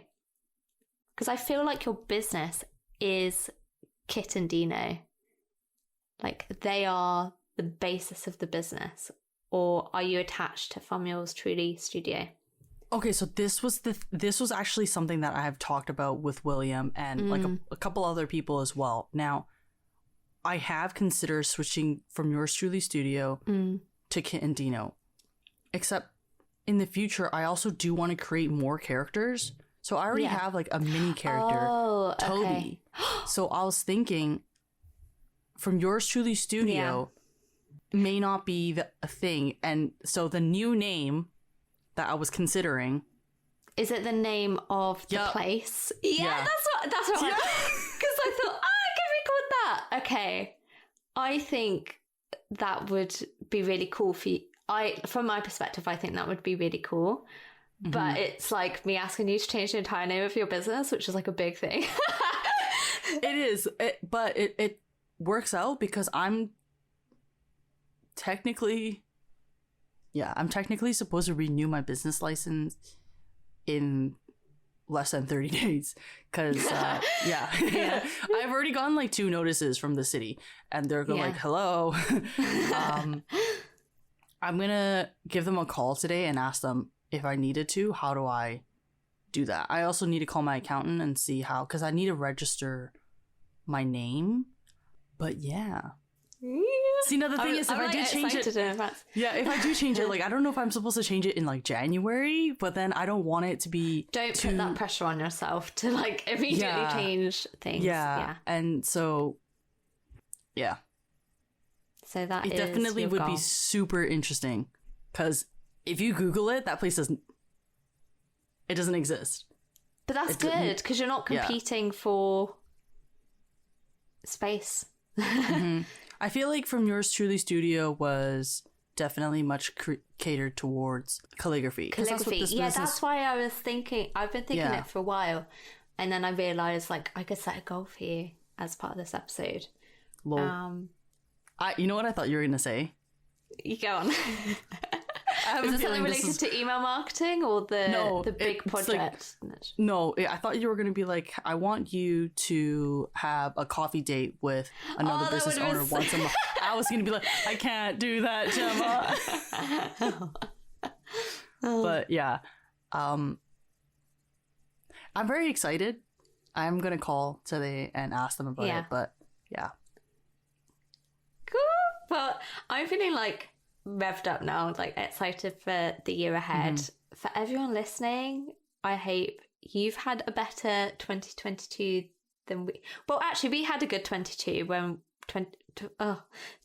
Because I feel like your business is Kit and Dino. Like, they are the basis of the business. Or are you attached to From Yours Truly Studio? Okay, so this was actually something that I have talked about with William and like a couple other people as well. Now, I have considered switching From Yours Truly Studio to Kit and Dino. Except in the future, I also do want to create more characters. So I already have like a mini character, Toby. So I was thinking From Yours Truly Studio may not be a thing. And so the new name that I was considering. Is it the name of the place? Yeah, that's what because I thought, can we call that? Okay. I think that would be really cool for you. From my perspective, I think that would be really cool. But it's like me asking you to change the entire name of your business, which is like a big thing. It is. But it works out because I'm technically supposed to renew my business license in less than 30 days. Because, I've already gotten like 2 notices from the city. And they're going like, hello. I'm going to give them a call today and ask them if I needed to. How do I do that? I also need to call my accountant and see how, because I need to register my name. But yeah. See, now the thing is, if I do change it, if I do change it, like, I don't know if I'm supposed to change it in like January, but then I don't want it to be Don't put that pressure on yourself to like immediately change things. Yeah. And so, yeah. So that it definitely would be super interesting, because if you Google it, that place doesn't exist. But that's good, because you're not competing for space. I feel like From Yours Truly Studio was definitely much catered towards calligraphy. That's why I was thinking. I've been thinking it for a while, and then I realized like I could set a goal for you as part of this episode. Lol. You know what I thought you were gonna say? You go on. Is this something related to email marketing or the big project? Like, I thought you were going to be like, I want you to have a coffee date with another business owner once a month. I was going to be like, I can't do that, Gemma. But yeah, I'm very excited. I'm going to call today and ask them about it. But yeah. Cool. But I'm feeling like revved up now, like excited for the year ahead. for everyone listening, I hope you've had a better 2022 than we. Well, actually, we had a good 22 when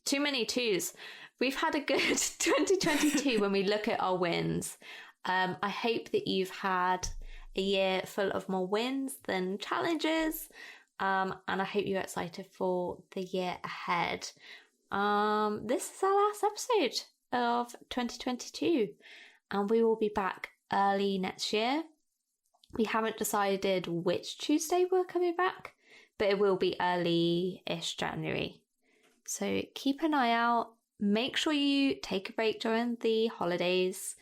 too many twos. We've had a good 2022 when we look at our wins. I hope that you've had a year full of more wins than challenges. And I hope you're excited for the year ahead. This is our last episode of 2022, and we will be back early next year. We haven't decided which Tuesday we're coming back, but it will be early-ish January. So keep an eye out. Make sure you take a break during the holidays.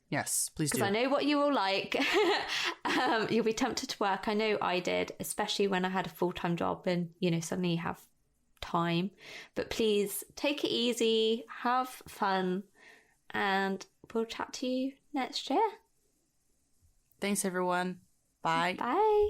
Yes, please do. Because I know what you will like. You'll be tempted to work. I know I did, especially when I had a full-time job and, suddenly you have time. But please take it easy, have fun, and we'll chat to you next year. Thanks, everyone. Bye. Bye.